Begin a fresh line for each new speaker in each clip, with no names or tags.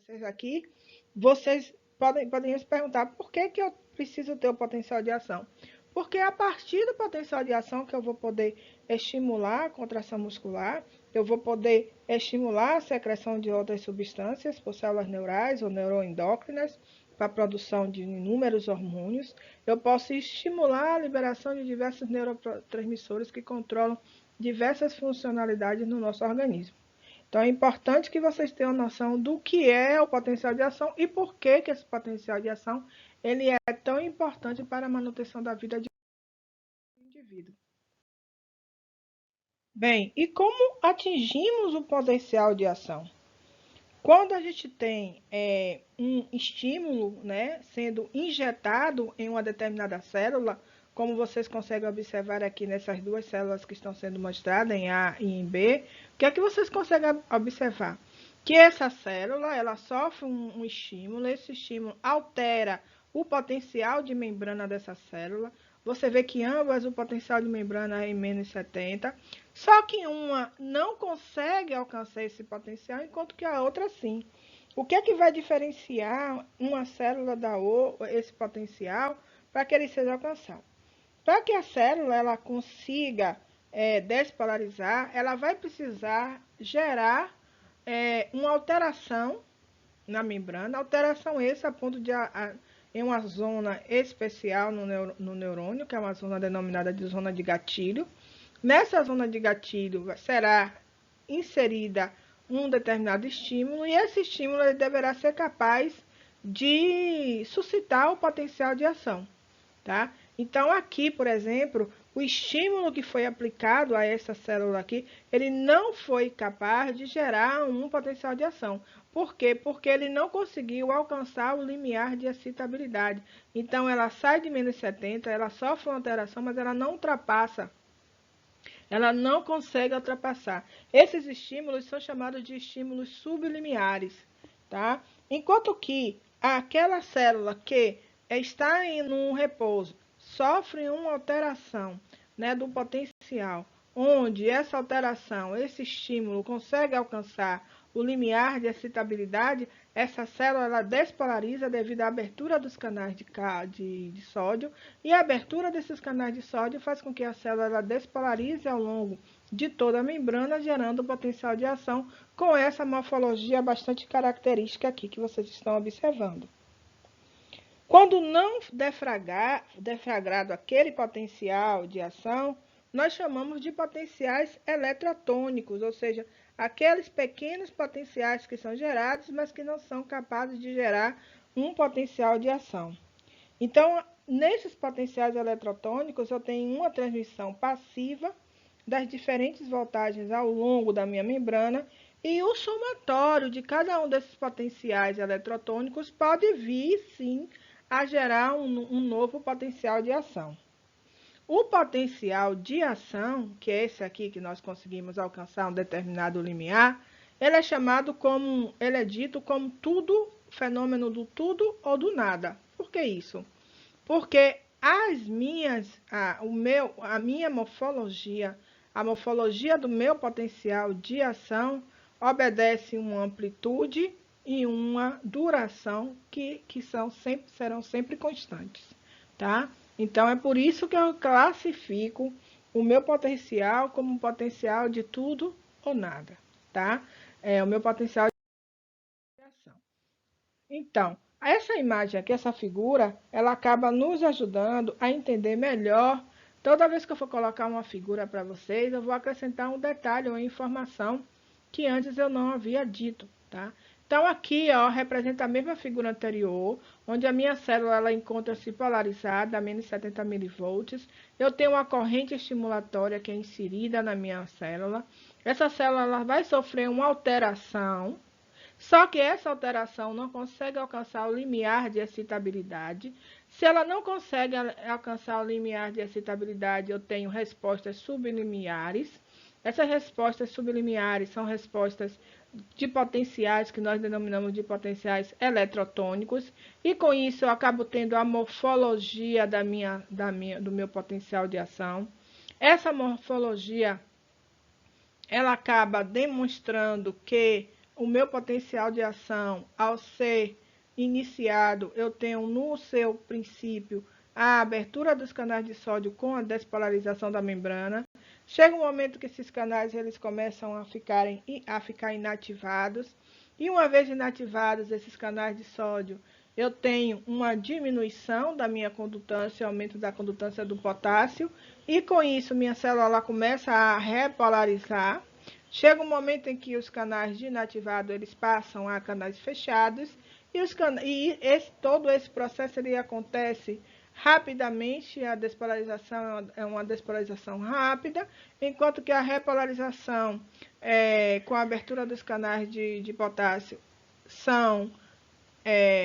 vocês aqui, vocês podem se perguntar por que eu preciso ter o potencial de ação. Porque é a partir do potencial de ação que eu vou poder estimular a contração muscular, eu vou poder estimular a secreção de outras substâncias por células neurais ou neuroendócrinas para a produção de inúmeros hormônios. Eu posso estimular a liberação de diversos neurotransmissores que controlam diversas funcionalidades no nosso organismo. Então, é importante que vocês tenham noção do que é o potencial de ação e por que esse potencial de ação ele é tão importante para a manutenção da vida de um indivíduo. Bem, e como atingimos o potencial de ação? Quando a gente tem um estímulo, né, sendo injetado em uma determinada célula, como vocês conseguem observar aqui nessas duas células que estão sendo mostradas, em A e em B, o que é que vocês conseguem observar? Que essa célula, ela sofre um estímulo, esse estímulo altera o potencial de membrana dessa célula. Você vê que ambas o potencial de membrana é em menos 70, só que uma não consegue alcançar esse potencial, enquanto que a outra sim. O que é que vai diferenciar uma célula da outra, esse potencial, para que ele seja alcançado? Para que a célula ela consiga despolarizar, ela vai precisar gerar uma alteração na membrana, alteração essa a ponto de em uma zona especial no neurônio, que é uma zona denominada de zona de gatilho. Nessa zona de gatilho será inserida um determinado estímulo e esse estímulo ele deverá ser capaz de suscitar o potencial de ação, tá? Então aqui, por exemplo, o estímulo que foi aplicado a essa célula aqui, ele não foi capaz de gerar um potencial de ação. Por quê? Porque ele não conseguiu alcançar o limiar de excitabilidade. Então ela sai de menos 70, ela sofre uma alteração, mas ela não ultrapassa. Ela não consegue ultrapassar. Esses estímulos são chamados de estímulos sublimiares, tá? Enquanto que aquela célula que está em um repouso sofre uma alteração, né, do potencial, onde essa alteração, esse estímulo consegue alcançar o limiar de excitabilidade, essa célula ela despolariza devido à abertura dos canais de sódio, e a abertura desses canais de sódio faz com que a célula ela despolarize ao longo de toda a membrana, gerando potencial de ação com essa morfologia bastante característica aqui que vocês estão observando. Quando não deflagrado aquele potencial de ação, nós chamamos de potenciais eletrotônicos, ou seja, aqueles pequenos potenciais que são gerados, mas que não são capazes de gerar um potencial de ação. Então, nesses potenciais eletrotônicos, eu tenho uma transmissão passiva das diferentes voltagens ao longo da minha membrana, e o somatório de cada um desses potenciais eletrotônicos pode vir, sim, a gerar um novo potencial de ação. O potencial de ação, que é esse aqui que nós conseguimos alcançar um determinado limiar, ele é dito como tudo, fenômeno do tudo ou do nada. Por que isso? Porque a minha morfologia, a morfologia do meu potencial de ação obedece uma amplitude e uma duração que serão sempre constantes, tá? Então, é por isso que eu classifico o meu potencial como um potencial de tudo ou nada, tá? É o meu potencial de ação. Então, essa imagem aqui, essa figura, ela acaba nos ajudando a entender melhor. Toda vez que eu for colocar uma figura para vocês, eu vou acrescentar um detalhe, uma informação que antes eu não havia dito, tá? Então, aqui, ó, representa a mesma figura anterior, onde a minha célula ela encontra-se polarizada a menos 70 milivolts. Eu tenho uma corrente estimulatória que é inserida na minha célula. Essa célula ela vai sofrer uma alteração, só que essa alteração não consegue alcançar o limiar de excitabilidade. Se ela não consegue alcançar o limiar de excitabilidade, eu tenho respostas sublimiares. Essas respostas sublimiares são respostas de potenciais que nós denominamos de potenciais eletrotônicos, e com isso eu acabo tendo a morfologia do meu potencial de ação. Essa morfologia ela acaba demonstrando que o meu potencial de ação, ao ser iniciado, eu tenho no seu princípio a abertura dos canais de sódio com a despolarização da membrana. Chega um momento que esses canais eles começam a ficar inativados. E uma vez inativados esses canais de sódio, eu tenho uma diminuição da minha condutância, aumento da condutância do potássio. E com isso, minha célula começa a repolarizar. Chega um momento em que os canais de inativado eles passam a canais fechados. Todo esse processo ele acontece rapidamente. A despolarização é uma despolarização rápida, enquanto que a repolarização com a abertura dos canais de potássio são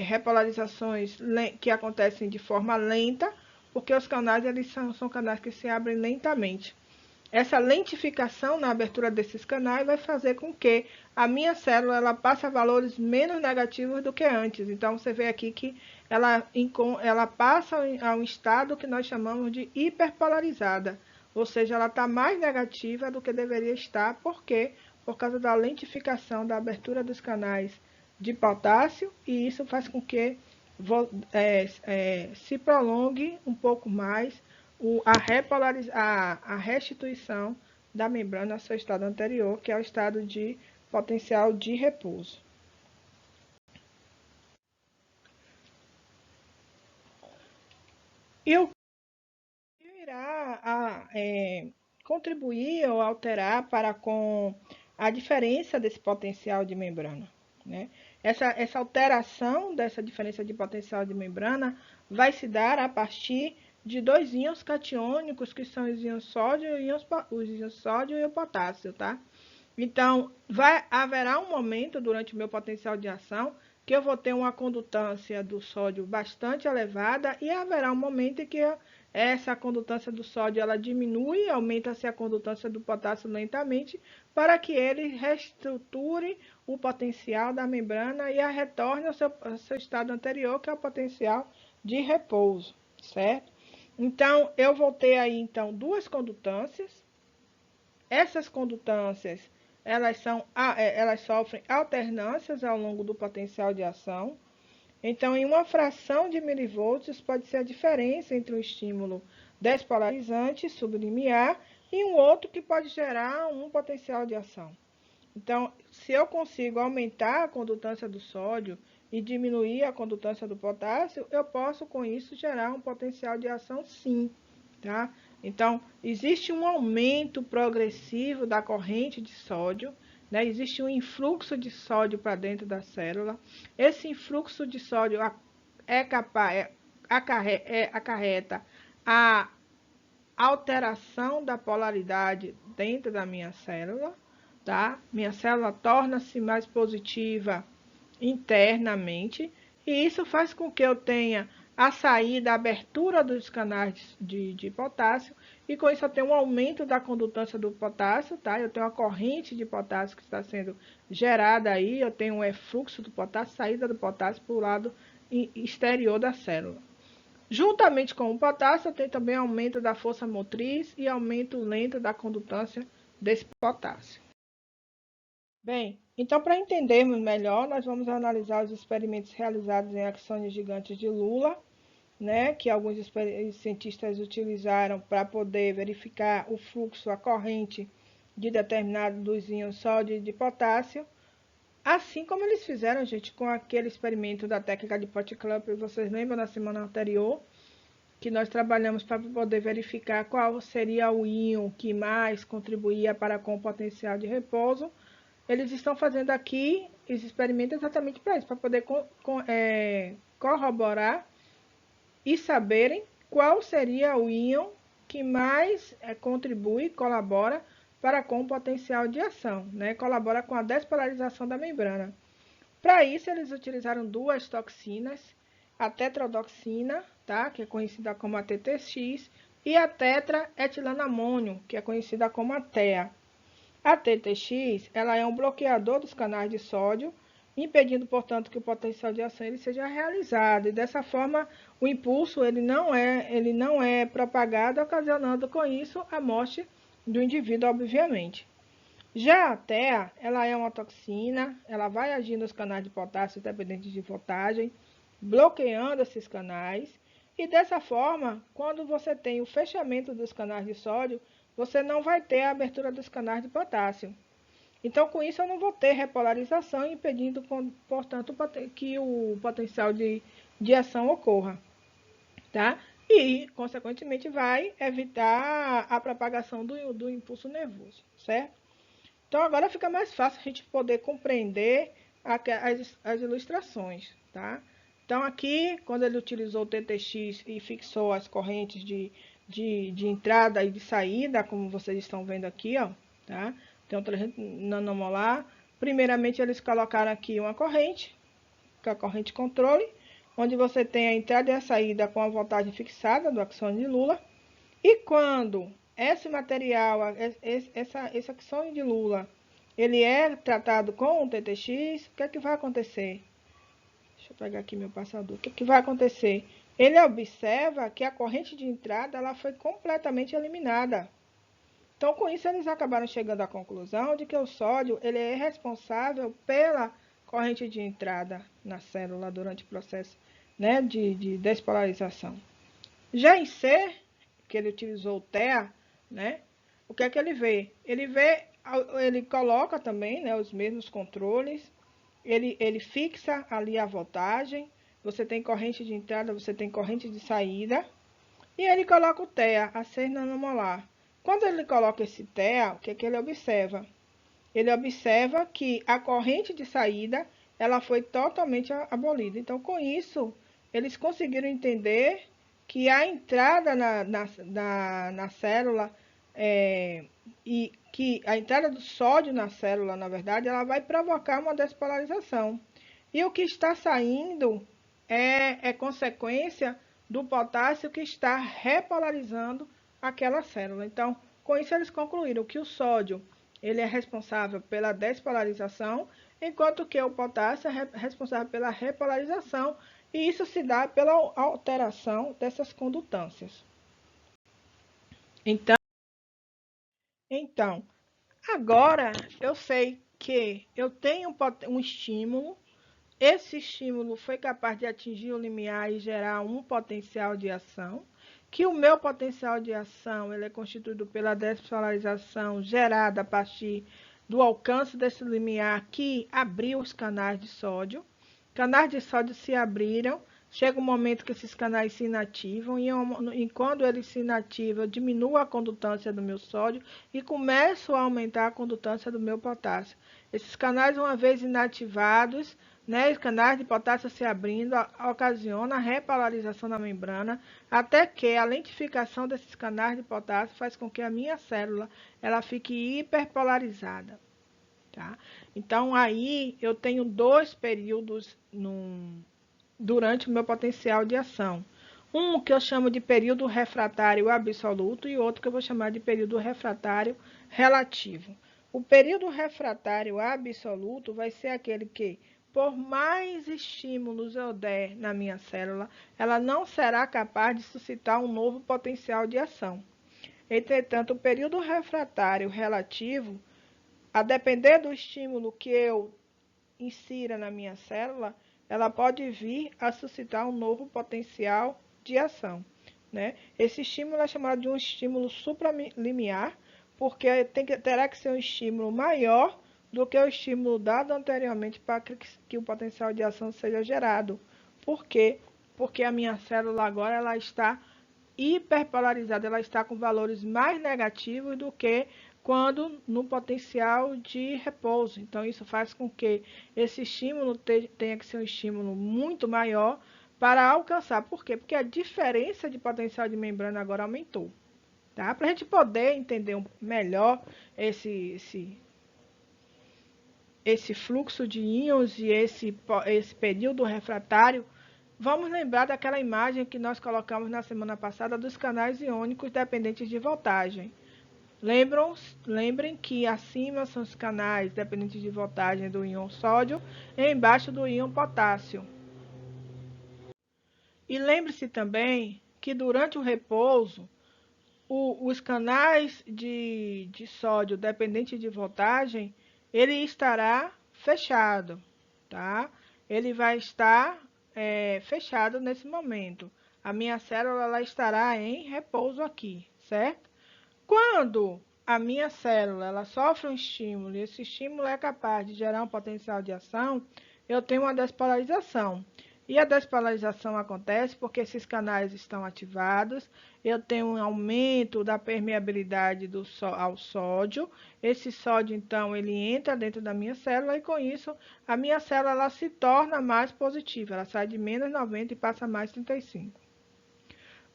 repolarizações que acontecem de forma lenta, porque os canais eles são canais que se abrem lentamente. Essa lentificação na abertura desses canais vai fazer com que a minha célula ela passe a valores menos negativos do que antes. Então, você vê aqui que ela passa a um estado que nós chamamos de hiperpolarizada. Ou seja, ela está mais negativa do que deveria estar. Por quê? Por causa da lentificação da abertura dos canais de potássio. E isso faz com que se prolongue um pouco mais a restituição da membrana ao seu estado anterior, que é o estado de potencial de repouso. E o que irá contribuir ou alterar para com a diferença desse potencial de membrana, né? Essa alteração dessa diferença de potencial de membrana vai se dar a partir de dois íons catiônicos, que são os íons sódio e o potássio, tá? Então, haverá um momento durante o meu potencial de ação que eu vou ter uma condutância do sódio bastante elevada e haverá um momento em que essa condutância do sódio ela diminui, aumenta-se a condutância do potássio lentamente para que ele reestruture o potencial da membrana e a retorne ao seu estado anterior, que é o potencial de repouso, certo? Então, eu vou ter aí, então, duas condutâncias. Essas condutâncias, elas sofrem alternâncias ao longo do potencial de ação. Então, em uma fração de milivolts, pode ser a diferença entre um estímulo despolarizante sublimiar e um outro que pode gerar um potencial de ação. Então, se eu consigo aumentar a condutância do sódio e diminuir a condutância do potássio, eu posso com isso gerar um potencial de ação sim, tá? Então, existe um aumento progressivo da corrente de sódio, né? Existe um influxo de sódio para dentro da célula. Esse influxo de sódio acarreta a alteração da polaridade dentro da minha célula, tá? Minha célula torna-se mais positiva internamente, e isso faz com que eu tenha a saída, a abertura dos canais de potássio, e com isso eu tenho um aumento da condutância do potássio, tá? Eu tenho uma corrente de potássio que está sendo gerada aí, eu tenho um efluxo do potássio, saída do potássio para o lado exterior da célula. Juntamente com o potássio, eu tenho também aumento da força motriz e aumento lento da condutância desse potássio. Bem, então, para entendermos melhor, nós vamos analisar os experimentos realizados em axônios gigantes de Lula, né, que alguns cientistas utilizaram para poder verificar o fluxo, a corrente de determinados íons sódio e de potássio, assim como eles fizeram, gente, com aquele experimento da técnica de Pot-Clump, vocês lembram na semana anterior, que nós trabalhamos para poder verificar qual seria o íon que mais contribuía para com o potencial de repouso. Eles estão fazendo aqui esse experimento exatamente para isso, para poder corroborar e saberem qual seria o íon que mais contribui, colabora para com o potencial de ação, né? Colabora com a despolarização da membrana. Para isso, eles utilizaram duas toxinas, a tetrodoxina, tá? Que é conhecida como a TTX, e a tetraetilanamônio, que é conhecida como a TEA. A TTX, ela é um bloqueador dos canais de sódio, impedindo, portanto, que o potencial de ação ele seja realizado. E dessa forma, o impulso ele não é propagado, ocasionando com isso a morte do indivíduo, obviamente. Já a TEA, ela é uma toxina, ela vai agir nos canais de potássio dependentes de voltagem, bloqueando esses canais. E dessa forma, quando você tem o fechamento dos canais de sódio, você não vai ter a abertura dos canais de potássio. Então, com isso, eu não vou ter repolarização, impedindo, portanto, que o potencial de ação ocorra, tá? E, consequentemente, vai evitar a propagação do impulso nervoso, certo? Então, agora fica mais fácil a gente poder compreender as ilustrações, tá? Então, aqui, quando ele utilizou o TTX e fixou as correntes de entrada e de saída, como vocês estão vendo aqui, ó, tá? Então, 300 nanomolar. Primeiramente, eles colocaram aqui uma corrente, que é a corrente controle, onde você tem a entrada e a saída com a voltagem fixada do axônio de Lula. E quando esse material, esse axônio de Lula, ele é tratado com o TTX, o que é que vai acontecer? Deixa eu pegar aqui meu passador. O que é que vai acontecer? Ele observa que a corrente de entrada ela foi completamente eliminada. Então, com isso, eles acabaram chegando à conclusão de que o sódio ele é responsável pela corrente de entrada na célula durante o processo, né, de despolarização. Já em C, que ele utilizou o TEA, né, o que é que ele vê? Ele coloca também, né, os mesmos controles, ele fixa ali a voltagem, você tem corrente de entrada, você tem corrente de saída, e ele coloca o TEA a 6 nanomolar. Quando ele coloca esse TEA, o que é que ele observa? Ele observa que a corrente de saída ela foi totalmente abolida. Então, com isso, eles conseguiram entender que a entrada na célula e que a entrada do sódio na célula, na verdade, ela vai provocar uma despolarização. E o que está saindo é consequência do potássio que está repolarizando aquela célula. Então, com isso eles concluíram que o sódio ele é responsável pela despolarização, enquanto que o potássio é responsável pela repolarização, e isso se dá pela alteração dessas condutâncias. Então, agora eu sei que eu tenho um estímulo. Esse estímulo foi capaz de atingir o limiar e gerar um potencial de ação, que o meu potencial de ação ele é constituído pela despolarização gerada a partir do alcance desse limiar que abriu os canais de sódio. Canais de sódio se abriram, chega um momento que esses canais se inativam, e quando eles se inativam, eu diminuo a condutância do meu sódio e começo a aumentar a condutância do meu potássio. Esses canais, uma vez inativados, né, os canais de potássio se abrindo, ocasiona a repolarização da membrana, até que a lentificação desses canais de potássio faz com que a minha célula ela fique hiperpolarizada. Tá? Então, aí eu tenho dois períodos durante o meu potencial de ação. Um que eu chamo de período refratário absoluto e outro que eu vou chamar de período refratário relativo. O período refratário absoluto vai ser aquele que, por mais estímulos eu der na minha célula, ela não será capaz de suscitar um novo potencial de ação. Entretanto, o período refratário relativo, a depender do estímulo que eu insira na minha célula, ela pode vir a suscitar um novo potencial de ação. Né? Esse estímulo é chamado de um estímulo supralimiar, porque terá que ser um estímulo maior do que o estímulo dado anteriormente para que o potencial de ação seja gerado. Por quê? Porque a minha célula agora ela está hiperpolarizada, ela está com valores mais negativos do que quando no potencial de repouso. Então, isso faz com que esse estímulo tenha que ser um estímulo muito maior para alcançar. Por quê? Porque a diferença de potencial de membrana agora aumentou. Tá? Para a gente poder entender melhor esse fluxo de íons e esse período refratário, vamos lembrar daquela imagem que nós colocamos na semana passada dos canais iônicos dependentes de voltagem. Lembrem que acima são os canais dependentes de voltagem do íon sódio e embaixo do íon potássio. E lembre-se também que durante o repouso, os canais de sódio dependente de voltagem, ele estará fechado, tá? Ele vai estar fechado nesse momento. A minha célula ela estará em repouso aqui, certo? Quando a minha célula ela sofre um estímulo e esse estímulo é capaz de gerar um potencial de ação, eu tenho uma despolarização. E a despolarização acontece porque esses canais estão ativados, eu tenho um aumento da permeabilidade ao sódio, esse sódio, então, ele entra dentro da minha célula e, com isso, a minha célula ela se torna mais positiva, ela sai de menos 90 e passa a mais 35.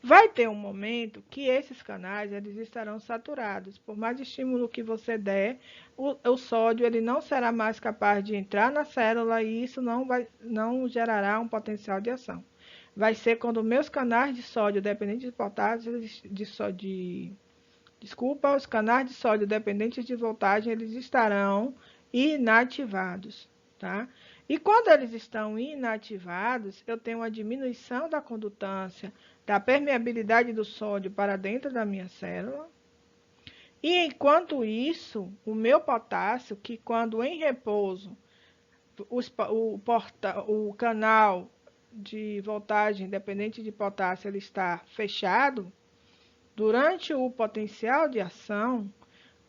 Vai ter um momento que esses canais eles estarão saturados. Por mais estímulo que você der, o sódio ele não será mais capaz de entrar na célula e isso não gerará um potencial de ação. Vai ser quando meus canais de sódio dependentes de potássio, desculpa, os canais de sódio dependentes de voltagem, eles estarão inativados, tá? E quando eles estão inativados, eu tenho uma diminuição da condutância, da permeabilidade do sódio para dentro da minha célula. E enquanto isso, o meu potássio, que quando em repouso, o canal de voltagem dependente de potássio ele está fechado, durante o potencial de ação,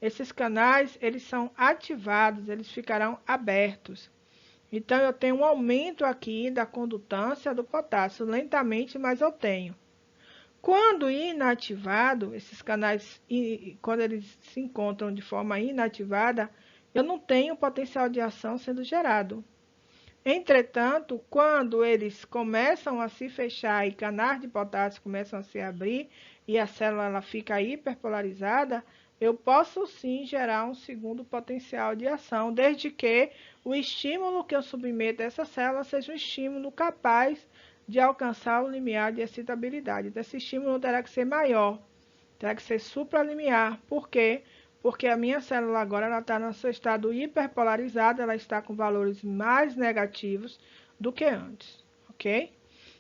esses canais eles são ativados, eles ficarão abertos. Então, eu tenho um aumento aqui da condutância do potássio, lentamente, mas eu tenho. Quando inativado, esses canais, quando eles se encontram de forma inativada, eu não tenho potencial de ação sendo gerado. Entretanto, quando eles começam a se fechar e canais de potássio começam a se abrir e a célula ela fica hiperpolarizada, eu posso sim gerar um segundo potencial de ação, desde que o estímulo que eu submeto a essa célula seja um estímulo capaz de alcançar o limiar de excitabilidade. Então, esse estímulo terá que ser maior, terá que ser supralimiar. Por quê? Porque a minha célula agora está no seu estado hiperpolarizado, ela está com valores mais negativos do que antes, ok?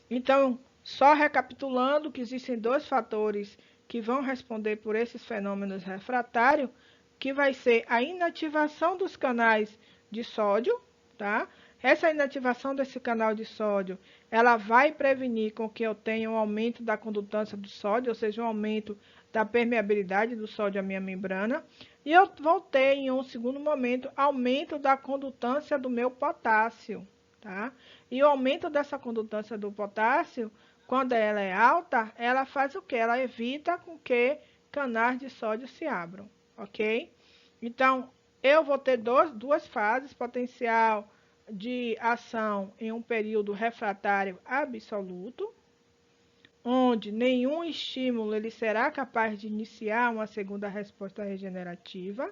Então, só recapitulando que existem dois fatores que vão responder por esses fenômenos refratários, que vai ser a inativação dos canais de sódio, tá? Essa inativação desse canal de sódio, ela vai prevenir com que eu tenha um aumento da condutância do sódio, ou seja, um aumento da permeabilidade do sódio à minha membrana, e eu vou ter, em um segundo momento, aumento da condutância do meu potássio, tá? E o aumento dessa condutância do potássio, quando ela é alta, ela faz o quê? Ela evita com que canais de sódio se abram, ok? Então, eu vou ter duas fases, potencial de ação em um período refratário absoluto, onde nenhum estímulo ele será capaz de iniciar uma segunda resposta regenerativa,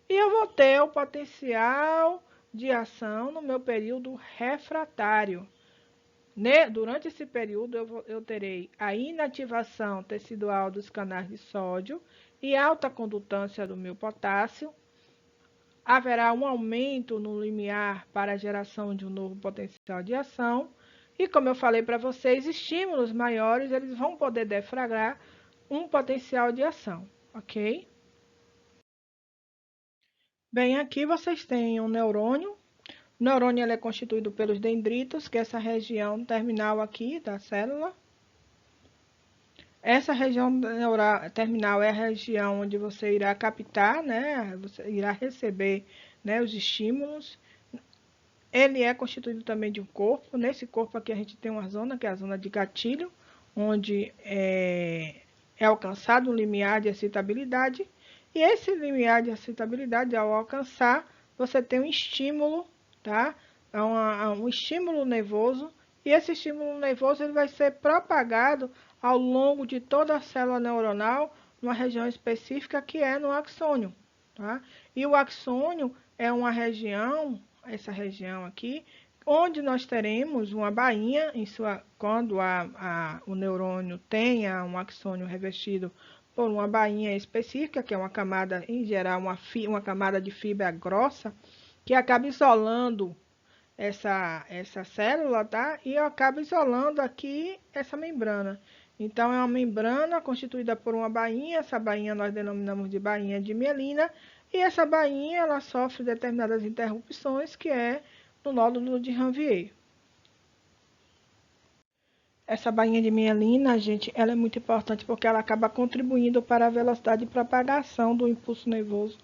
e eu vou ter o potencial de ação no meu período refratário. Durante esse período, eu terei a inativação tecidual dos canais de sódio e alta condutância do meu potássio. Haverá um aumento no limiar para a geração de um novo potencial de ação. E como eu falei para vocês, estímulos maiores eles vão poder deflagrar um potencial de ação, ok? Bem, aqui vocês têm um neurônio. O neurônio ele é constituído pelos dendritos, que é essa região terminal aqui da célula. Essa região terminal é a região onde você irá captar, né? Você irá receber, né, os estímulos. Ele é constituído também de um corpo. Nesse corpo aqui a gente tem uma zona, que é a zona de gatilho, onde é alcançado um limiar de excitabilidade. E esse limiar de excitabilidade, ao alcançar, você tem um estímulo, tá? Um estímulo nervoso. E esse estímulo nervoso ele vai ser propagado ao longo de toda a célula neuronal, numa região específica que é no axônio, tá? E o axônio é uma região, essa região aqui, onde nós teremos uma bainha, quando o neurônio tenha um axônio revestido por uma bainha específica, que é uma camada, em geral, uma camada de fibra grossa, que acaba isolando essa célula, tá? E eu acabo isolando aqui essa membrana. Então, é uma membrana constituída por uma bainha. Essa bainha nós denominamos de bainha de mielina. E essa bainha, ela sofre determinadas interrupções, que é no nódulo de Ranvier. Essa bainha de mielina, gente, ela é muito importante porque ela acaba contribuindo para a velocidade de propagação do impulso nervoso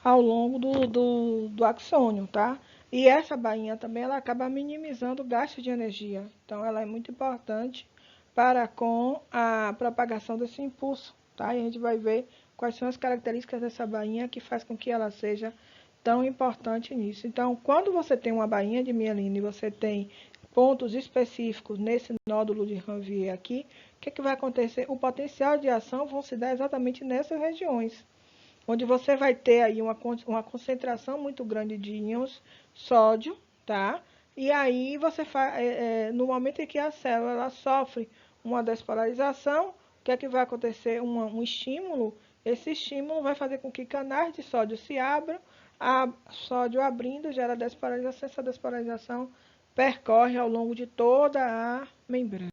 ao longo do axônio, tá? E essa bainha também, ela acaba minimizando o gasto de energia. Então, ela é muito importante para com a propagação desse impulso, tá? E a gente vai ver quais são as características dessa bainha que faz com que ela seja tão importante nisso. Então, quando você tem uma bainha de mielina e você tem pontos específicos nesse nódulo de Ranvier aqui, o que vai acontecer? O potencial de ação vão se dar exatamente nessas regiões, onde você vai ter aí uma concentração muito grande de íons sódio, tá? E aí você faz, no momento em que a célula ela sofre uma despolarização, o que vai acontecer? Um estímulo. Esse estímulo vai fazer com que canais de sódio se abram, sódio abrindo gera despolarização, essa despolarização percorre ao longo de toda a membrana.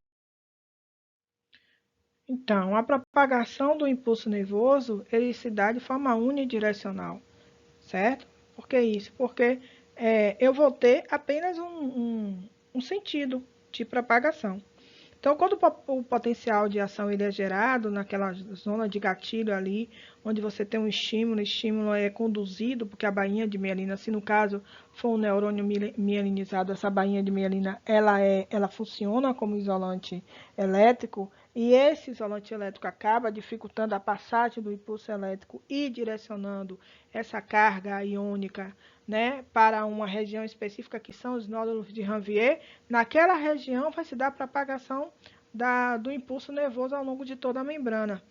Então, a propagação do impulso nervoso, ele se dá de forma unidirecional, certo? Por que isso? Porque eu vou ter apenas um sentido de propagação. Então, quando o potencial de ação ele é gerado naquela zona de gatilho ali, onde você tem um estímulo, o estímulo é conduzido, porque a bainha de mielina, se no caso for um neurônio mielinizado, essa bainha de mielina, ela funciona como isolante elétrico, e esse isolante elétrico acaba dificultando a passagem do impulso elétrico e direcionando essa carga iônica, né, para uma região específica que são os nódulos de Ranvier. Naquela região vai se dar a propagação do impulso nervoso ao longo de toda a membrana.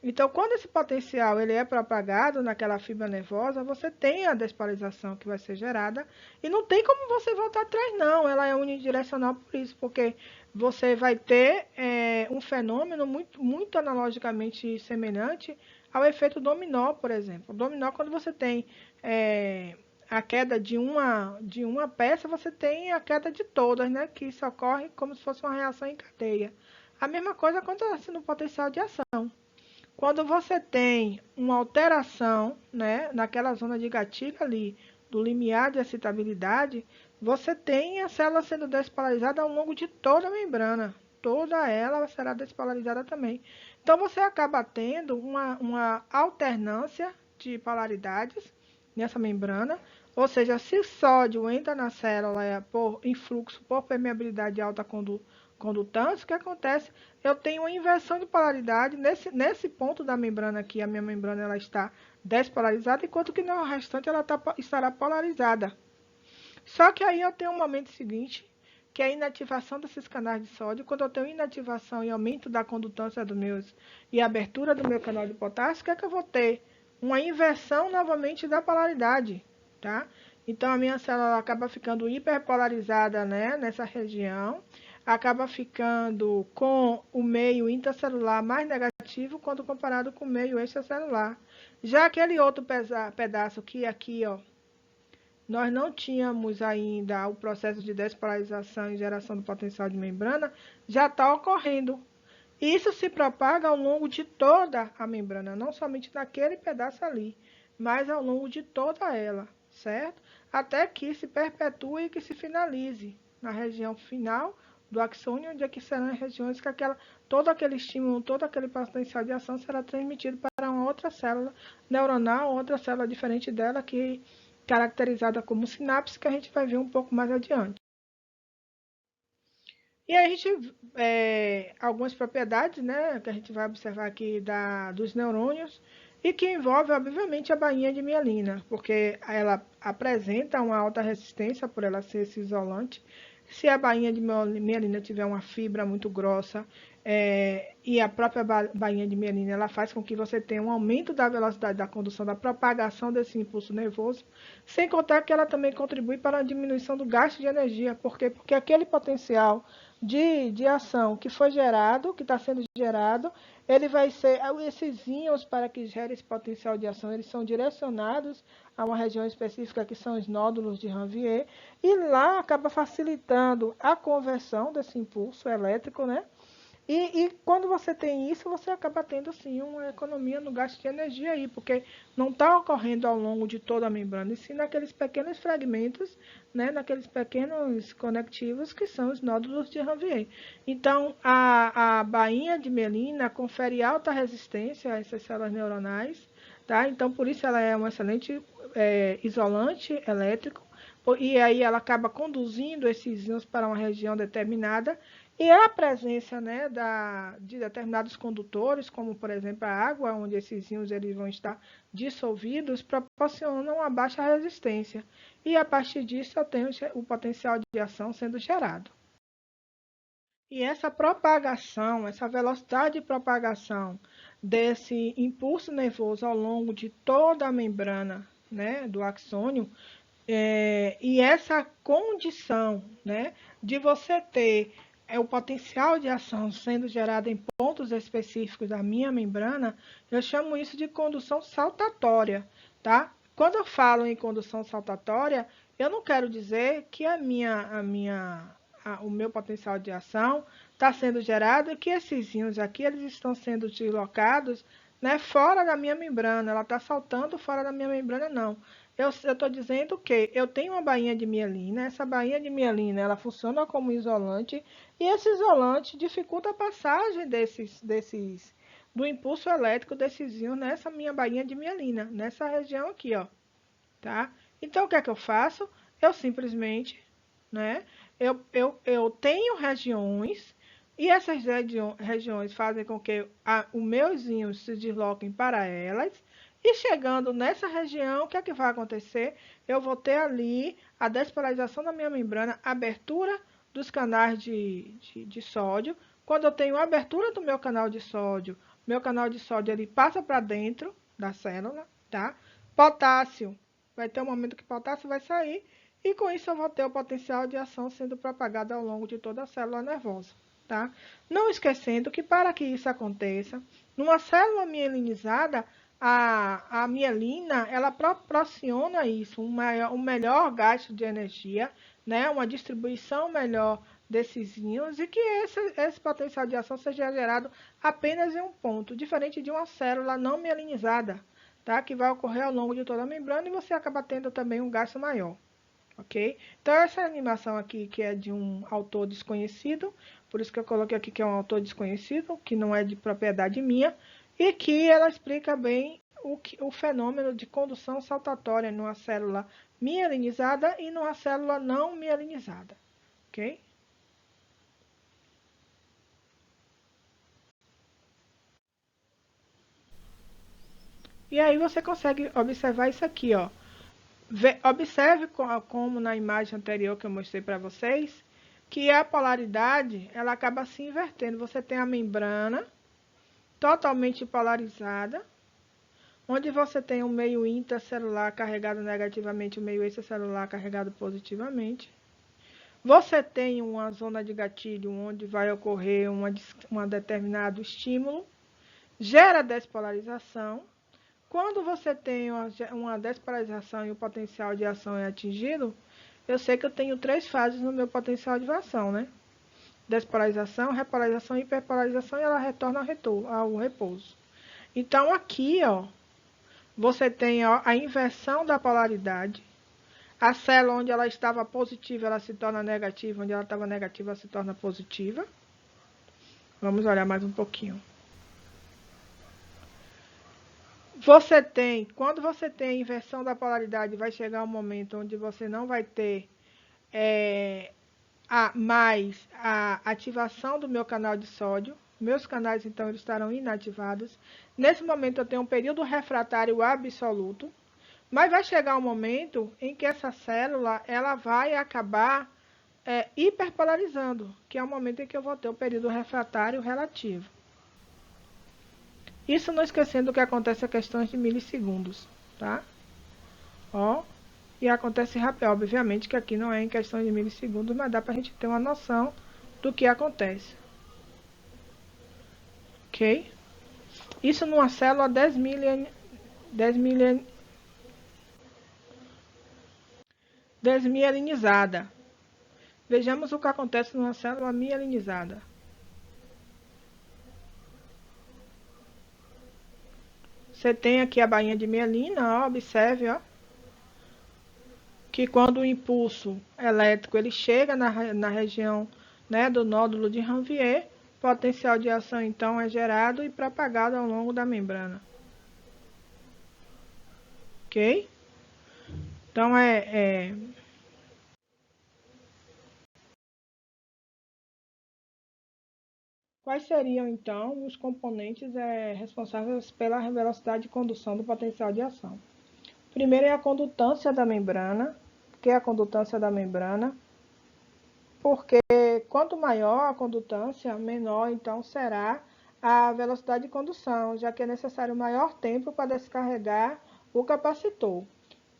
Então, quando esse potencial ele é propagado naquela fibra nervosa, você tem a despolarização que vai ser gerada e não tem como você voltar atrás, não. Ela é unidirecional por isso, porque você vai ter um fenômeno muito analogicamente semelhante ao efeito dominó, por exemplo. O dominó, quando você tem a queda de uma peça, você tem a queda de todas, né? Que isso ocorre como se fosse uma reação em cadeia. A mesma coisa acontece no potencial de ação. Quando você tem uma alteração, né, naquela zona de gatilho ali, do limiar de excitabilidade, você tem a célula sendo despolarizada ao longo de toda a membrana. Toda ela será despolarizada também. Então, você acaba tendo uma alternância de polaridades nessa membrana, ou seja, se o sódio entra na célula por influxo, por permeabilidade de alta condutância, o que acontece? Eu tenho uma inversão de polaridade nesse ponto da membrana aqui, a minha membrana ela está despolarizada, enquanto que no restante ela estará polarizada. Só que aí eu tenho um momento seguinte, que é a inativação desses canais de sódio. Quando eu tenho inativação e aumento da condutância e abertura do meu canal de potássio, o que é que eu vou ter? Uma inversão novamente da polaridade, tá? Então, a minha célula acaba ficando hiperpolarizada, né, nessa região, acaba ficando com o meio intracelular mais negativo quando comparado com o meio extracelular. Já aquele outro pedaço que aqui, ó, nós não tínhamos ainda o processo de despolarização e geração do potencial de membrana, já está ocorrendo. Isso se propaga ao longo de toda a membrana, não somente naquele pedaço ali, mas ao longo de toda ela, certo? Até que se perpetue e que se finalize na região final do axônio, onde é que serão as regiões que todo aquele estímulo, todo aquele potencial de ação será transmitido para uma outra célula neuronal, outra célula diferente dela, que caracterizada como sinapse, que a gente vai ver um pouco mais adiante. E a gente, algumas propriedades, né, que a gente vai observar aqui dos neurônios, e que envolve, obviamente, a bainha de mielina, porque ela apresenta uma alta resistência por ela ser esse isolante. Se a bainha de mielina tiver uma fibra muito grossa, e a própria bainha de mielina, ela faz com que você tenha um aumento da velocidade da condução, da propagação desse impulso nervoso, sem contar que ela também contribui para a diminuição do gasto de energia. Por quê? Porque aquele potencial de ação que foi gerado, que está sendo gerado, ele vai ser, esses íons para que gere esse potencial de ação, eles são direcionados a uma região específica que são os nódulos de Ranvier, e lá acaba facilitando a conversão desse impulso elétrico, né, E quando você tem isso, você acaba tendo sim uma economia no gasto de energia aí, porque não está ocorrendo ao longo de toda a membrana, e sim naqueles pequenos fragmentos, né, naqueles pequenos conectivos que são os nódulos de Ranvier. Então, a bainha de mielina confere alta resistência a essas células neuronais, tá? Então, por isso ela é um excelente isolante elétrico, e aí ela acaba conduzindo esses íons para uma região determinada, e a presença, né, de determinados condutores, como por exemplo a água, onde esses íons eles vão estar dissolvidos, proporcionam uma baixa resistência. E a partir disso eu tenho o potencial de ação sendo gerado. E essa propagação, essa velocidade de propagação desse impulso nervoso ao longo de toda a membrana, né, do axônio, e essa condição, né, de você ter o potencial de ação sendo gerado em pontos específicos da minha membrana, eu chamo isso de condução saltatória, tá? Quando eu falo em condução saltatória, eu não quero dizer que o meu potencial de ação está sendo gerado e que esses íons aqui eles estão sendo deslocados, né, fora da minha membrana, ela está saltando fora da minha membrana, não. Eu estou dizendo que eu tenho uma bainha de mielina, essa bainha de mielina ela funciona como isolante, e esse isolante dificulta a passagem do impulso elétrico desses íons nessa minha bainha de mielina, nessa região aqui, ó, tá? Então, o que é que eu faço? Eu simplesmente, né, eu tenho regiões, e essas regiões fazem com que os meus íons se desloquem para elas, e chegando nessa região, o que é que vai acontecer? Eu vou ter ali a despolarização da minha membrana, abertura dos canais de sódio. Quando eu tenho a abertura do meu canal de sódio ele passa para dentro da célula, tá? Potássio, vai ter um momento que potássio vai sair, e com isso eu vou ter o potencial de ação sendo propagado ao longo de toda a célula nervosa, tá? Não esquecendo que para que isso aconteça, numa célula mielinizada, a mielina, ela proporciona isso, um melhor gasto de energia, né? Uma distribuição melhor desses íons, e que esse potencial de ação seja gerado apenas em um ponto, diferente de uma célula não mielinizada, tá? Que vai ocorrer ao longo de toda a membrana, e você acaba tendo também um gasto maior. Ok? Então, essa animação aqui, que é de um autor desconhecido, por isso que eu coloquei aqui que é um autor desconhecido, que não é de propriedade minha, e que ela explica bem o fenômeno de condução saltatória numa célula mielinizada e numa célula não mielinizada. Ok? E aí você consegue observar isso aqui, ó. Observe como na imagem anterior que eu mostrei para vocês, que a polaridade ela acaba se invertendo. Você tem a membrana totalmente polarizada, onde você tem o meio intracelular carregado negativamente, o meio extracelular carregado positivamente. Você tem uma zona de gatilho onde vai ocorrer um determinado estímulo, gera despolarização. Quando você tem uma despolarização e o potencial de ação é atingido, eu sei que eu tenho 3 fases no meu potencial de ação, né? Despolarização, repolarização e hiperpolarização, e ela retorna ao repouso. Então, aqui, ó, você tem ó, a inversão da polaridade. A célula onde ela estava positiva, ela se torna negativa. Onde ela estava negativa, ela se torna positiva. Vamos olhar mais um pouquinho. Quando você tem a inversão da polaridade, vai chegar um momento onde você não vai ter mais a ativação do meu canal de sódio. Meus canais, então, eles estarão inativados. Nesse momento, eu tenho um período refratário absoluto. Mas vai chegar um momento em que essa célula ela vai acabar hiperpolarizando, que é o momento em que eu vou ter o período refratário relativo. Isso não esquecendo que acontece a questões de milissegundos, tá? Ó, e acontece rápido. Obviamente que aqui não é em questão de milissegundos, mas dá pra gente ter uma noção do que acontece. Ok? Isso numa célula 10 desmielinizada. Vejamos o que acontece numa célula mielinizada. Você tem aqui a bainha de mielina, ó, observe, ó, que quando o impulso elétrico ele chega na região, né, do nódulo de Ranvier, potencial de ação então é gerado e propagado ao longo da membrana. Ok? Então quais seriam então os componentes responsáveis pela velocidade de condução do potencial de ação? Primeiro é a condutância da membrana. O que é a condutância da membrana? Porque quanto maior a condutância, menor então será a velocidade de condução, já que é necessário maior tempo para descarregar o capacitor.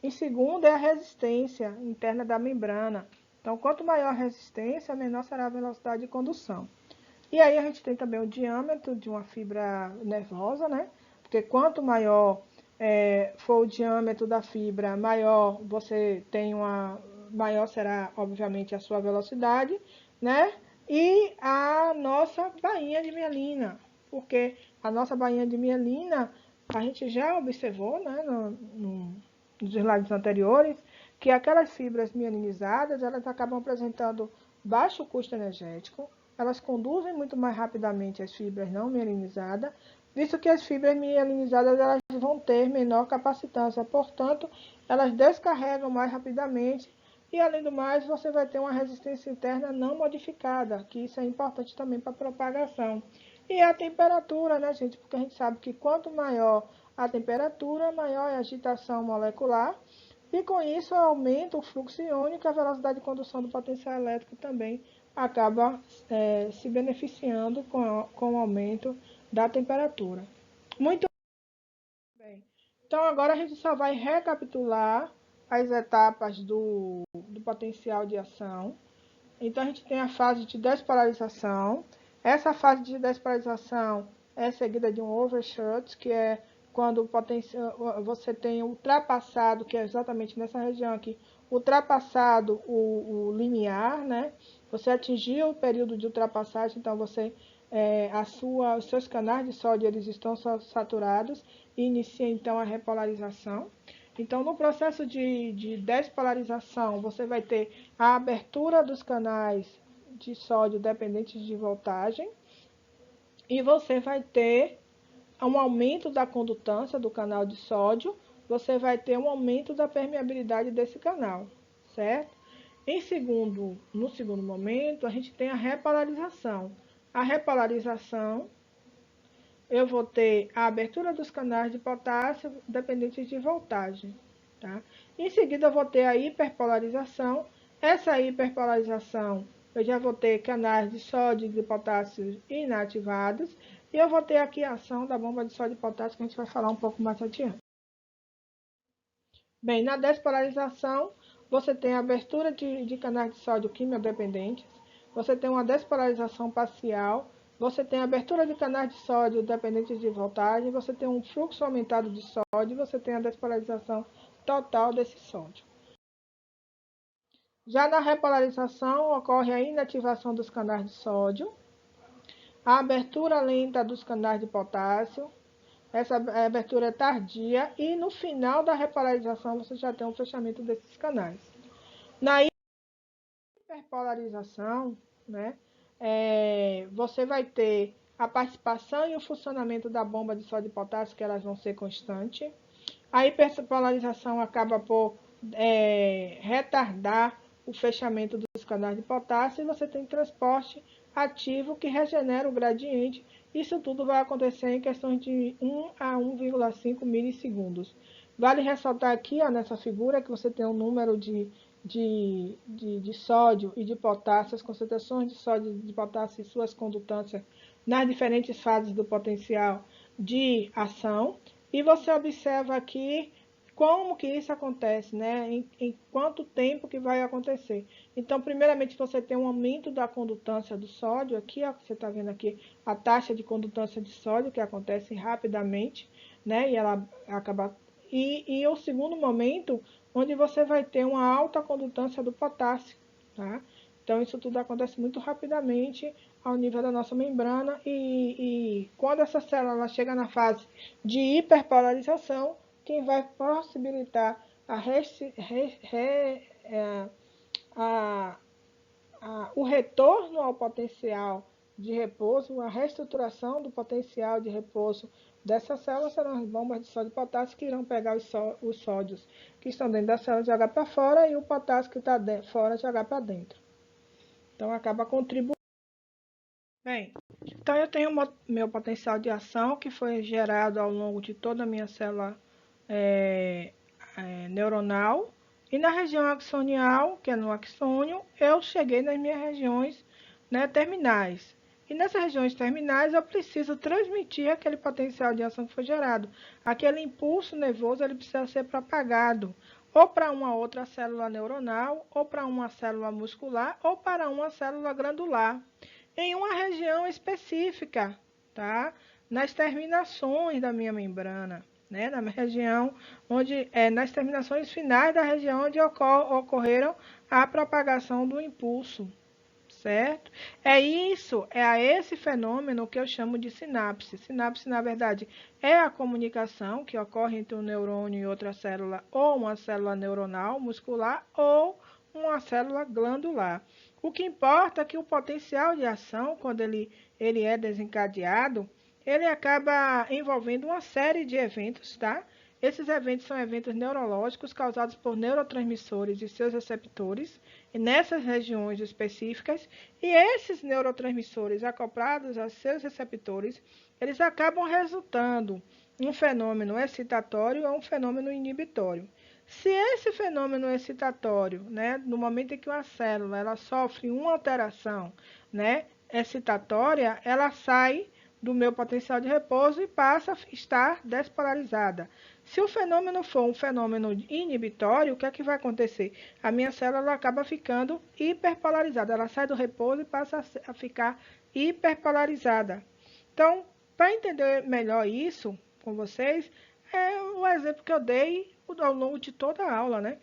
Em segundo, é a resistência interna da membrana. Então, quanto maior a resistência, menor será a velocidade de condução. E aí a gente tem também o diâmetro de uma fibra nervosa, né? Porque quanto maior for o diâmetro da fibra, maior será, obviamente, a sua velocidade, né? E a nossa bainha de mielina, porque a nossa bainha de mielina, a gente já observou, né, nos slides anteriores, que aquelas fibras mielinizadas, elas acabam apresentando baixo custo energético, elas conduzem muito mais rapidamente as fibras não mielinizadas, visto que as fibras mielinizadas elas vão ter menor capacitância, portanto, elas descarregam mais rapidamente e, além do mais, você vai ter uma resistência interna não modificada, que isso é importante também para a propagação. E a temperatura, né, gente? Porque a gente sabe que quanto maior a temperatura, maior é a agitação molecular, e com isso aumenta o fluxo iônico, a velocidade de condução do potencial elétrico também acaba se beneficiando com o aumento da temperatura. Muito bem. Então, agora a gente só vai recapitular as etapas do potencial de ação. Então, a gente tem a fase de despolarização. Essa fase de despolarização é seguida de um overshoot, que é quando você tem ultrapassado, que é exatamente nessa região aqui, ultrapassado o limiar, né? Você atingiu o período de ultrapassagem, então os seus canais de sódio eles estão saturados e inicia então a repolarização. Então, no processo de despolarização, você vai ter a abertura dos canais de sódio dependentes de voltagem e você vai ter um aumento da condutância do canal de sódio, você vai ter um aumento da permeabilidade desse canal, certo? No segundo momento, a gente tem a repolarização. A repolarização, eu vou ter a abertura dos canais de potássio dependentes de voltagem, tá? Em seguida, eu vou ter a hiperpolarização. Essa hiperpolarização, eu já vou ter canais de sódio e de potássio inativados. E eu vou ter aqui a ação da bomba de sódio e potássio, que a gente vai falar um pouco mais adiante. Bem, na despolarização, você tem a abertura de canais de sódio quimiodependentes, você tem uma despolarização parcial, você tem a abertura de canais de sódio dependentes de voltagem, você tem um fluxo aumentado de sódio, você tem a despolarização total desse sódio. Já na repolarização, ocorre a inativação dos canais de sódio, a abertura lenta dos canais de potássio, essa abertura é tardia e no final da repolarização você já tem um fechamento desses canais. Na hiperpolarização, né, você vai ter a participação e o funcionamento da bomba de sódio e potássio, que elas vão ser constantes. A hiperpolarização acaba por retardar o fechamento dos canais de potássio e você tem transporte ativo que regenera o gradiente. Isso tudo vai acontecer em questões de 1 a 1,5 milissegundos. Vale ressaltar aqui, ó, nessa figura, que você tem um número de sódio e de potássio, as concentrações de sódio e de potássio e suas condutâncias nas diferentes fases do potencial de ação. E você observa aqui como que isso acontece, né? Em quanto tempo que vai acontecer. Então, primeiramente, você tem um aumento da condutância do sódio, aqui, ó, você está vendo aqui a taxa de condutância de sódio, que acontece rapidamente, né? E ela acaba. E o segundo momento, onde você vai ter uma alta condutância do potássio, tá? Então, isso tudo acontece muito rapidamente ao nível da nossa membrana e quando essa célula chega na fase de hiperpolarização, quem vai possibilitar a, o retorno ao potencial de repouso, a reestruturação do potencial de repouso dessas células serão as bombas de sódio e potássio que irão pegar os sódios que estão dentro da célula jogar para fora e o potássio que está fora jogar para dentro. Então, acaba contribuindo. Bem, então eu tenho meu potencial de ação que foi gerado ao longo de toda a minha célula neuronal. E na região axonial, que é no axônio, eu cheguei nas minhas regiões, né, terminais. E nessas regiões terminais eu preciso transmitir aquele potencial de ação que foi gerado. Aquele impulso nervoso ele precisa ser propagado ou para uma outra célula neuronal, ou para uma célula muscular, ou para uma célula glandular, em uma região específica, tá? Nas terminações da minha membrana, né? Na região onde, nas terminações finais da região onde ocorreram a propagação do impulso, certo? É a esse fenômeno que eu chamo de sinapse. Sinapse, na verdade, é a comunicação que ocorre entre um neurônio e outra célula, ou uma célula neuronal muscular, ou uma célula glandular. O que importa é que o potencial de ação, quando ele é desencadeado, ele acaba envolvendo uma série de eventos, tá? Esses eventos são eventos neurológicos causados por neurotransmissores e seus receptores nessas regiões específicas, e esses neurotransmissores acoplados aos seus receptores, eles acabam resultando em um fenômeno excitatório ou um fenômeno inibitório. Se esse fenômeno excitatório, né, no momento em que uma célula ela sofre uma alteração, né, excitatória, ela sai do meu potencial de repouso e passa a estar despolarizada. Se o fenômeno for um fenômeno inibitório, o que é que vai acontecer? A minha célula acaba ficando hiperpolarizada. Ela sai do repouso e passa a ficar hiperpolarizada. Então, para entender melhor isso com vocês, é o exemplo que eu dei ao longo de toda a aula, né?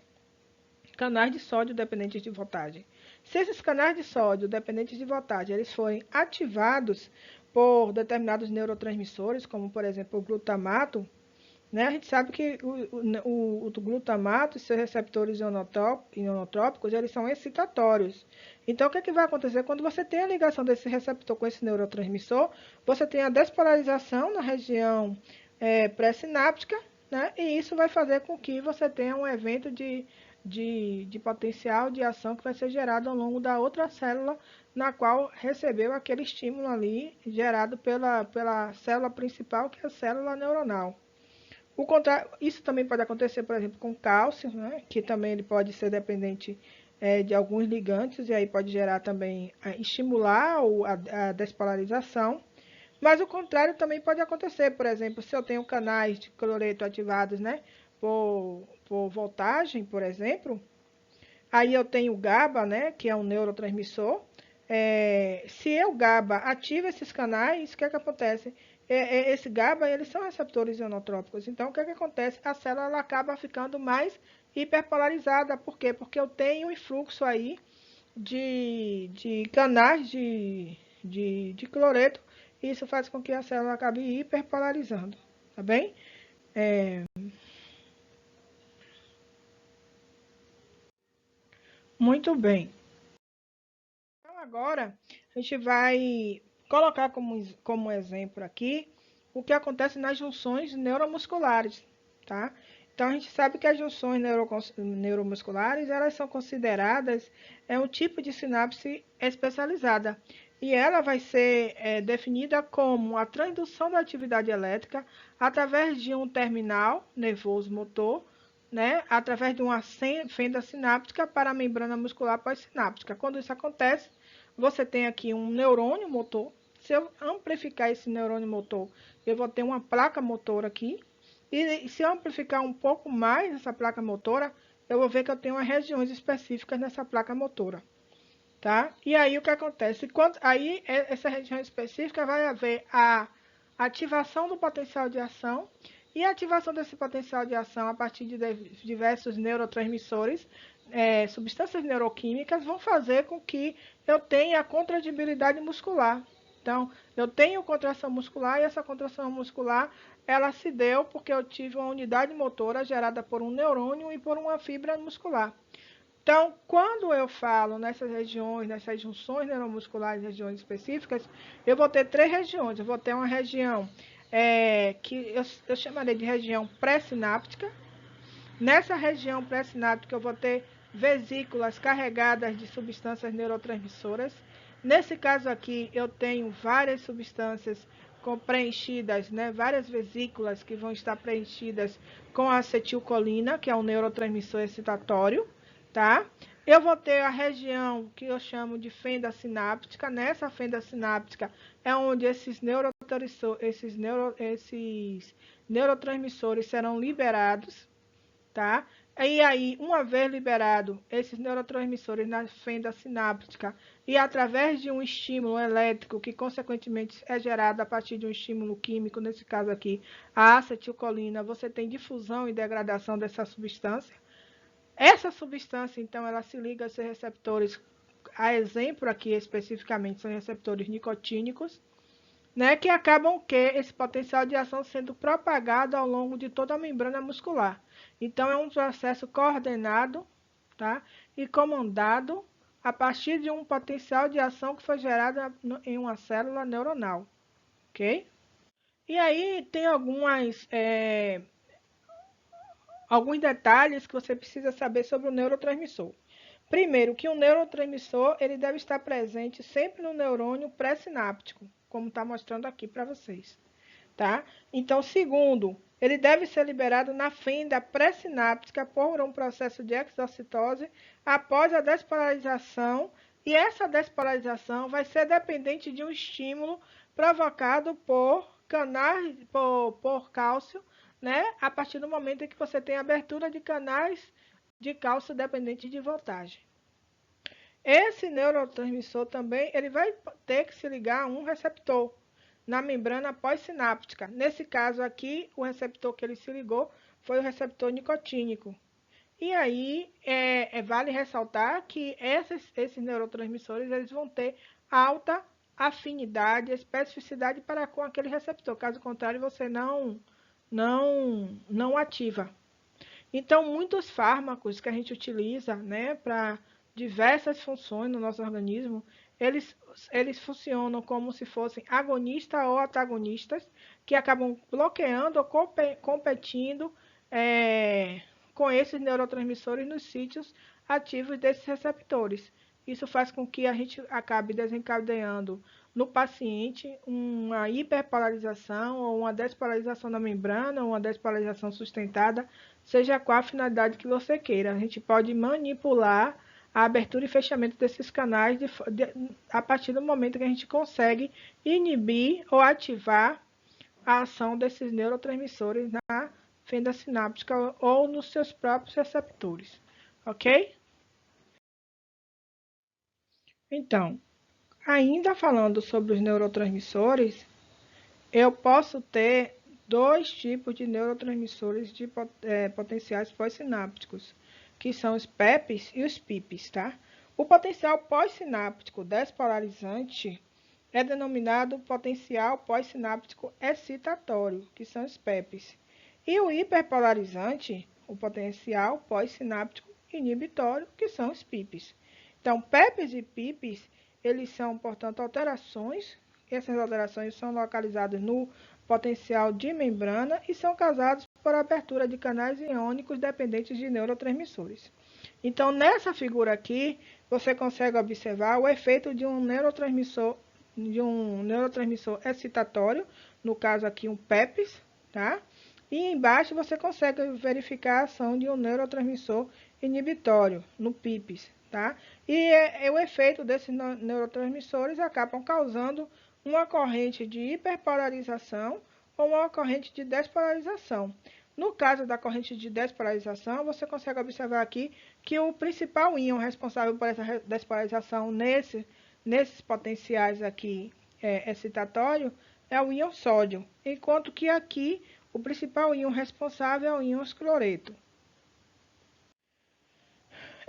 Canais de sódio dependentes de voltagem. Se esses canais de sódio dependentes de voltagem eles forem ativados por determinados neurotransmissores, como por exemplo o glutamato, né? A gente sabe que o glutamato e seus receptores ionotrópicos, eles são excitatórios. Então, o que, é que vai acontecer? Quando você tem a ligação desse receptor com esse neurotransmissor, você tem a despolarização na região pré-sináptica, né? E isso vai fazer com que você tenha um evento de potencial de ação que vai ser gerado ao longo da outra célula, na qual recebeu aquele estímulo ali, gerado pela célula principal, que é a célula neuronal. O contrário, isso também pode acontecer, por exemplo, com cálcio, né, que também ele pode ser dependente de alguns ligantes, e aí pode gerar também, estimular a despolarização. Mas o contrário também pode acontecer, por exemplo, se eu tenho canais de cloreto ativados, né, por voltagem, por exemplo, aí eu tenho o GABA, né, que é um neurotransmissor. Se o GABA ativa esses canais, o que é que acontece? Esse GABA, eles são receptores ionotrópicos. Então, o que é que acontece? A célula ela acaba ficando mais hiperpolarizada. Por quê? Porque eu tenho um influxo aí de canais de cloreto. E isso faz com que a célula acabe hiperpolarizando. Tá bem? Muito bem. Então, agora, a gente vai colocar como exemplo aqui o que acontece nas junções neuromusculares, tá? Então, a gente sabe que as junções neuromusculares, elas são consideradas um tipo de sinapse especializada. E ela vai ser definida como a transdução da atividade elétrica através de um terminal nervoso motor, né, através de uma fenda sináptica para a membrana muscular pós-sináptica. Quando isso acontece, você tem aqui um neurônio motor. Se eu amplificar esse neurônio motor, eu vou ter uma placa motora aqui. E se eu amplificar um pouco mais essa placa motora, eu vou ver que eu tenho regiões específicas nessa placa motora. Tá? E aí o que acontece? Aí essa região específica vai haver a ativação do potencial de ação e a ativação desse potencial de ação a partir de diversos neurotransmissores substâncias neuroquímicas vão fazer com que eu tenha a contratibilidade muscular. Então, eu tenho contração muscular e essa contração muscular, ela se deu porque eu tive uma unidade motora gerada por um neurônio e por uma fibra muscular. Então, quando eu falo nessas regiões, nessas junções neuromusculares, regiões específicas, eu vou ter três regiões. Eu vou ter uma região que eu chamaria de região pré-sináptica. Nessa região pré-sináptica, eu vou ter vesículas carregadas de substâncias neurotransmissoras. Nesse caso aqui, eu tenho várias substâncias preenchidas, né, várias vesículas que vão estar preenchidas com a acetilcolina, que é um neurotransmissor excitatório, tá? Eu vou ter a região que eu chamo de fenda sináptica. Nessa fenda sináptica é onde esses neurotransmissores serão liberados, tá? E aí, uma vez liberado esses neurotransmissores na fenda sináptica e através de um estímulo elétrico que consequentemente é gerado a partir de um estímulo químico, nesse caso aqui, a acetilcolina, você tem difusão e degradação dessa substância. Essa substância, então, ela se liga a esses receptores, a exemplo aqui especificamente são receptores nicotínicos, né, que acabam que esse potencial de ação sendo propagado ao longo de toda a membrana muscular. Então, é um processo coordenado, tá, e comandado a partir de um potencial de ação que foi gerado em uma célula neuronal, ok? E aí tem alguns detalhes que você precisa saber sobre o neurotransmissor. Primeiro, que o neurotransmissor ele deve estar presente sempre no neurônio pré-sináptico, como está mostrando aqui para vocês, tá? Então, segundo, ele deve ser liberado na fenda pré-sináptica por um processo de exocitose após a despolarização, e essa despolarização vai ser dependente de um estímulo provocado por canais, por cálcio, né? A partir do momento em que você tem abertura de canais de cálcio dependente de voltagem. Esse neurotransmissor também ele vai ter que se ligar a um receptor na membrana pós-sináptica. Nesse caso aqui, o receptor que ele se ligou foi o receptor nicotínico. E aí, vale ressaltar que esses neurotransmissores eles vão ter alta afinidade, especificidade para com aquele receptor. Caso contrário, você não ativa. Então, muitos fármacos que a gente utiliza, né, para diversas funções no nosso organismo, eles funcionam como se fossem agonistas ou antagonistas, que acabam bloqueando ou competindo com esses neurotransmissores nos sítios ativos desses receptores. Isso faz com que a gente acabe desencadeando no paciente uma hiperpolarização ou uma despolarização da membrana, ou uma despolarização sustentada, seja qual a finalidade que você queira. A gente pode manipular a abertura e fechamento desses canais a partir do momento que a gente consegue inibir ou ativar a ação desses neurotransmissores na fenda sináptica ou nos seus próprios receptores, ok? Então, ainda falando sobre os neurotransmissores, eu posso ter dois tipos de neurotransmissores de potenciais pós-sinápticos, que são os PEPs e os PIPs, tá? O potencial pós-sináptico despolarizante é denominado potencial pós-sináptico excitatório, que são os PEPs. E o hiperpolarizante, o potencial pós-sináptico inibitório, que são os PIPs. Então, PEPs e PIPs, eles são, portanto, alterações. Essas alterações são localizadas no potencial de membrana e são causadas por abertura de canais iônicos dependentes de neurotransmissores. Então, nessa figura aqui, você consegue observar o efeito de um neurotransmissor excitatório, no caso aqui um PEPs, tá? E embaixo você consegue verificar a ação de um neurotransmissor inibitório, no PIPs, tá? E o efeito desses neurotransmissores acabam causando uma corrente de hiperpolarização ou uma corrente de despolarização. No caso da corrente de despolarização, você consegue observar aqui que o principal íon responsável por essa despolarização nesses potenciais aqui excitatório é o íon sódio, enquanto que aqui o principal íon responsável é o íon cloreto.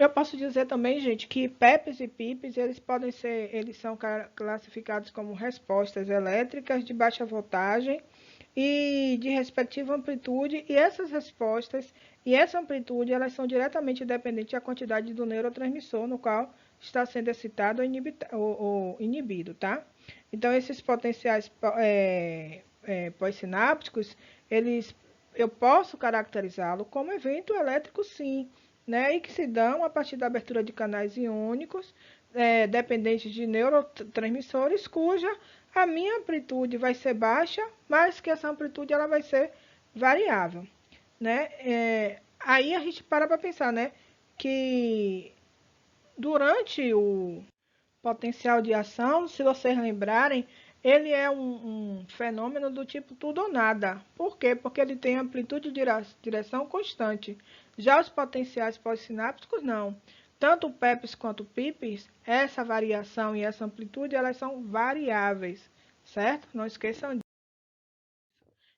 Eu posso dizer também, gente, que PEPs e PIPs, eles são classificados como respostas elétricas de baixa voltagem e de respectiva amplitude, e essas respostas e essa amplitude, elas são diretamente dependentes da quantidade do neurotransmissor no qual está sendo excitado ou inibido, tá? Então, esses potenciais pós-sinápticos, eu posso caracterizá-lo como evento elétrico, sim, né? E que se dão a partir da abertura de canais iônicos, dependentes de neurotransmissores, cuja a minha amplitude vai ser baixa, mas que essa amplitude ela vai ser variável, né? Aí a gente para pensar, né? Que durante o potencial de ação, se vocês lembrarem, ele é um fenômeno do tipo tudo ou nada. Por quê? Porque ele tem amplitude de direção constante. Já os potenciais pós-sinápticos, não. Tanto o PEPs quanto o PIPs, essa variação e essa amplitude, elas são variáveis, certo? Não esqueçam disso.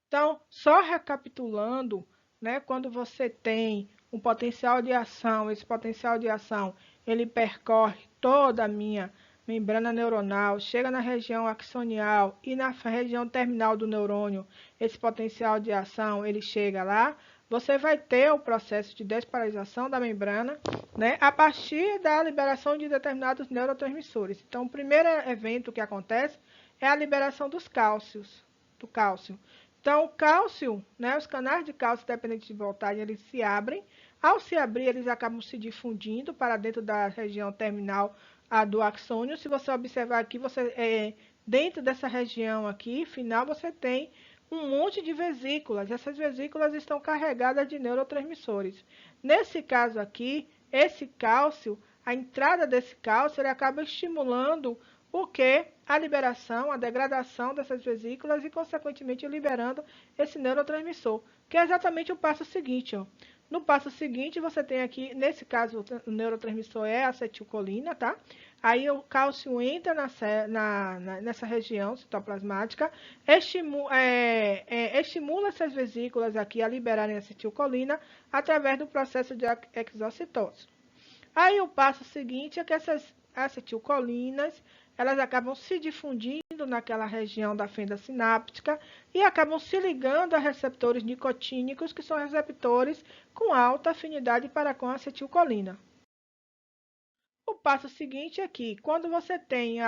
Então, só recapitulando, né, quando você tem um potencial de ação, esse potencial de ação, ele percorre toda a minha membrana neuronal, chega na região axonial e na região terminal do neurônio, esse potencial de ação, ele chega lá, você vai ter o processo de despolarização da membrana, né, a partir da liberação de determinados neurotransmissores. Então, o primeiro evento que acontece é a liberação do cálcio. Então, o cálcio, né, os canais de cálcio dependentes de voltagem, eles se abrem. Ao se abrir, eles acabam se difundindo para dentro da região terminal do axônio. Se você observar aqui, dentro dessa região aqui, final, você tem um monte de vesículas. Essas vesículas estão carregadas de neurotransmissores. Nesse caso aqui, esse cálcio, a entrada desse cálcio, ele acaba estimulando o que? A liberação, a degradação dessas vesículas e, consequentemente, liberando esse neurotransmissor, que é exatamente o passo seguinte. Ó. No passo seguinte, você tem aqui, nesse caso, o neurotransmissor é a acetilcolina, tá? Aí o cálcio entra nessa região citoplasmática, estimula essas vesículas aqui a liberarem acetilcolina através do processo de exocitose. Aí o passo seguinte é que essas acetilcolinas, elas acabam se difundindo naquela região da fenda sináptica e acabam se ligando a receptores nicotínicos, que são receptores com alta afinidade para com a acetilcolina. O passo seguinte é que, quando você tem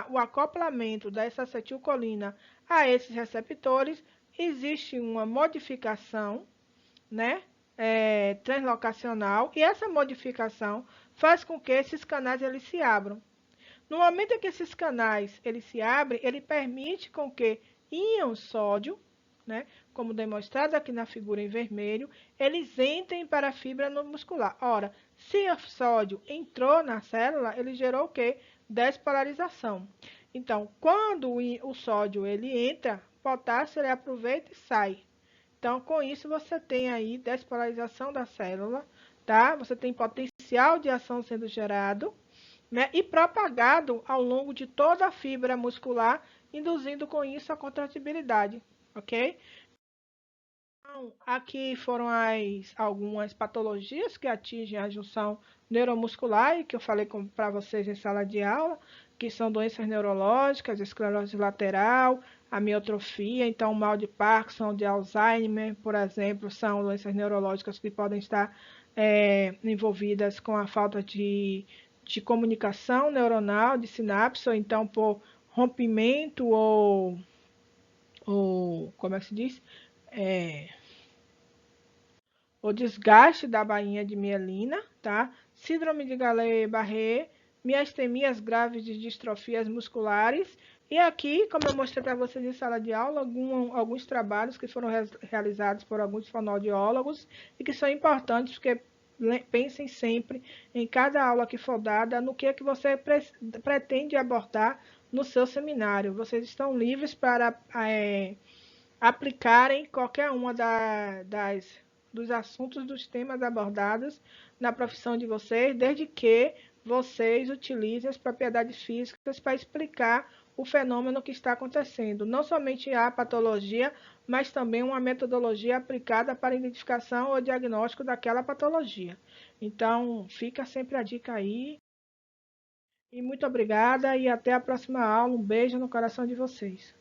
o acoplamento dessa acetilcolina a esses receptores, existe uma modificação, né, translocacional, e essa modificação faz com que esses canais eles se abram. No momento em que esses canais eles se abrem, ele permite com que íons sódio, né, como demonstrado aqui na figura em vermelho, eles entrem para a fibra muscular. Ora, se o sódio entrou na célula, ele gerou o quê? Despolarização. Então, quando o sódio ele entra, o potássio ele aproveita e sai. Então, com isso, você tem aí despolarização da célula, tá? Você tem potencial de ação sendo gerado, né? E propagado ao longo de toda a fibra muscular, induzindo com isso a contratibilidade, ok? Então, aqui foram algumas patologias que atingem a junção neuromuscular e que eu falei para vocês em sala de aula, que são doenças neurológicas, esclerose lateral, amiotrofia, então o mal de Parkinson, de Alzheimer, por exemplo, são doenças neurológicas que podem estar envolvidas com a falta de comunicação neuronal, de sinapse, ou então por rompimento ou como é que se diz? O desgaste da bainha de mielina, tá? Síndrome de Guillain-Barré, miastenias graves de distrofias musculares. E aqui, como eu mostrei para vocês em sala de aula, alguns trabalhos que foram realizados por alguns fonoaudiólogos e que são importantes porque pensem sempre em cada aula que for dada no que você pretende abordar no seu seminário. Vocês estão livres para aplicarem qualquer uma dos assuntos, dos temas abordados na profissão de vocês, desde que vocês utilizem as propriedades físicas para explicar o fenômeno que está acontecendo. Não somente a patologia, mas também uma metodologia aplicada para a identificação ou diagnóstico daquela patologia. Então, fica sempre a dica aí. E muito obrigada e até a próxima aula. Um beijo no coração de vocês.